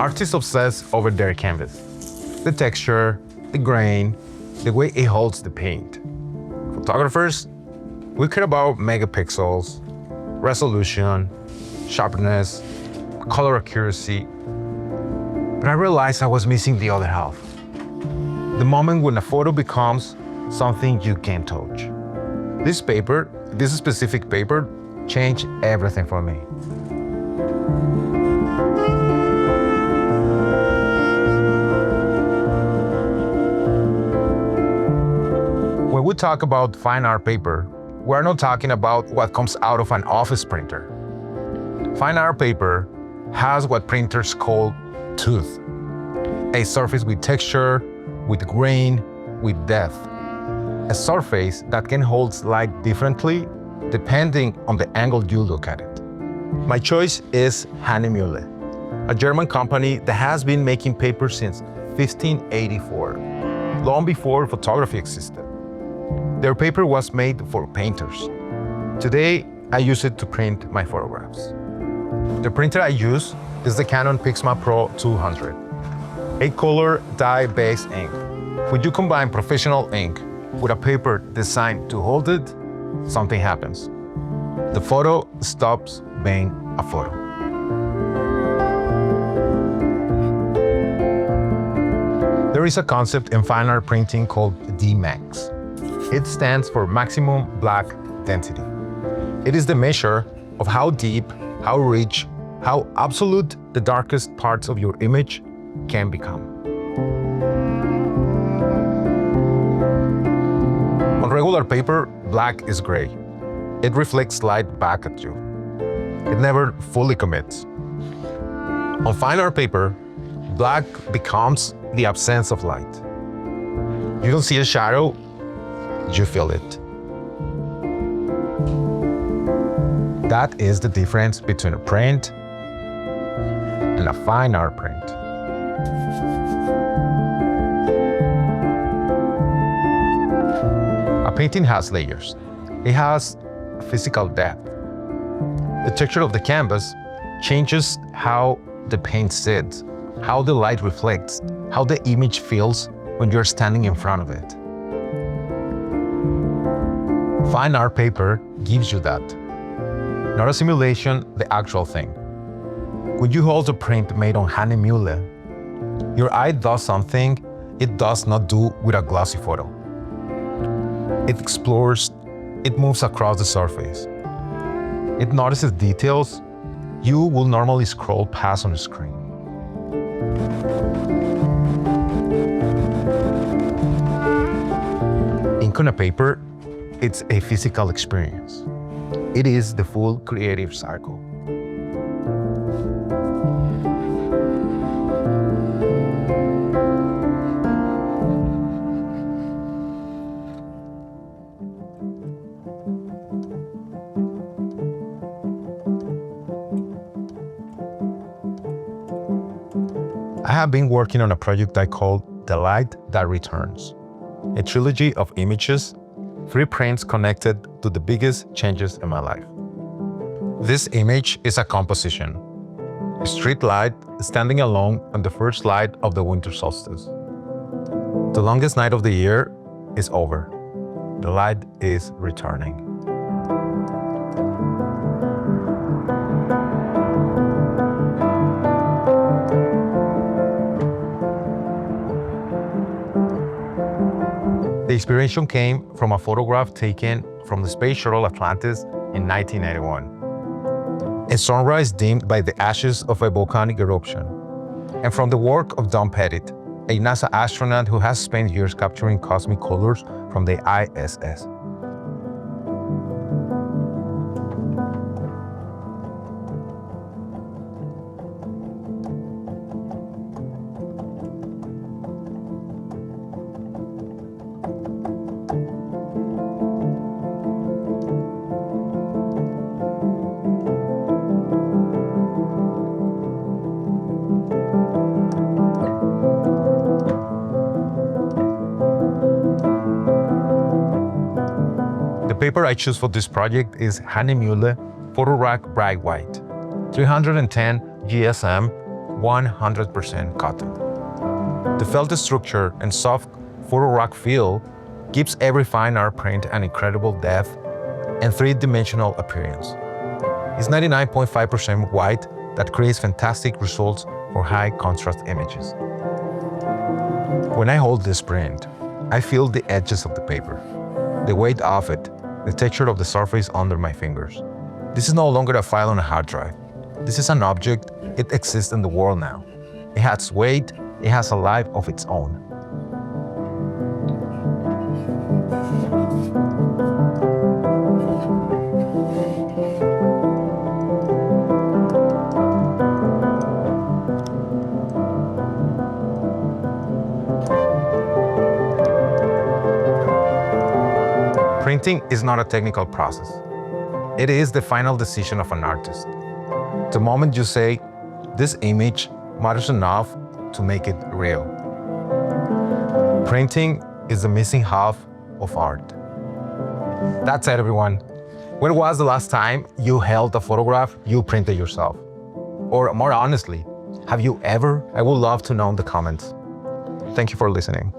Artists obsess over their canvas. The texture, the grain, the way it holds the paint. Photographers, we care about megapixels, resolution, sharpness, color accuracy. But I realized I was missing the other half. The moment when a photo becomes something you can't touch. This specific paper, changed everything for me. When we talk about fine art paper, we're not talking about what comes out of an office printer. Fine art paper has what printers call tooth, a surface with texture, with grain, with depth. A surface that can hold light differently depending on the angle you look at it. My choice is Hahnemühle, a German company that has been making paper since 1584, long before photography existed. Their paper was made for painters. Today, I use it to print my photographs. The printer I use is the Canon PIXMA PRO-200, 8-color dye-based ink. When you combine professional ink with a paper designed to hold it, something happens. The photo stops being a photo. There is a concept in fine art printing called DMAX. It stands for maximum black density. It is the measure of how deep, how rich, how absolute the darkest parts of your image can become. On regular paper, black is gray. It reflects light back at you. It never fully commits. On fine art paper, black becomes the absence of light. You don't see a shadow, you feel it. That is the difference between a print and a fine art print. A painting has layers. It has physical depth. The texture of the canvas changes how the paint sits, how the light reflects, how the image feels when you're standing in front of it. Fine art paper gives you that. Not a simulation, the actual thing. When you hold a print made on Hahnemühle, your eye does something it does not do with a glossy photo. It explores, it moves across the surface. It notices details you will normally scroll past on the screen. Ink on a paper, it's a physical experience. It is the full creative cycle. I have been working on a project I call The Light That Returns, a trilogy of images, 3 prints connected to the biggest changes in my life. This image is a composition, a street light standing alone on the first light of the winter solstice. The longest night of the year is over. The light is returning. The inspiration came from a photograph taken from the space shuttle Atlantis in 1981. A sunrise dimmed by the ashes of a volcanic eruption, and from the work of Don Pettit, a NASA astronaut who has spent years capturing cosmic colors from the ISS. The paper I choose for this project is Hahnemühle Photorack Bright White, 310 GSM 100% cotton. The felt structure and soft photo rock feel gives every fine art print an incredible depth and three-dimensional appearance. It's 99.5% white that creates fantastic results for high contrast images. When I hold this print, I feel the edges of the paper, the weight of it, the texture of the surface under my fingers. This is no longer a file on a hard drive. This is an object. It exists in the world now. It has weight. It has a life of its own. Printing is not a technical process. It is the final decision of an artist. The moment you say, this image matters enough to make it real. Printing is the missing half of art. That's it, everyone. When was the last time you held a photograph you printed yourself? Or more honestly, have you ever? I would love to know in the comments. Thank you for listening.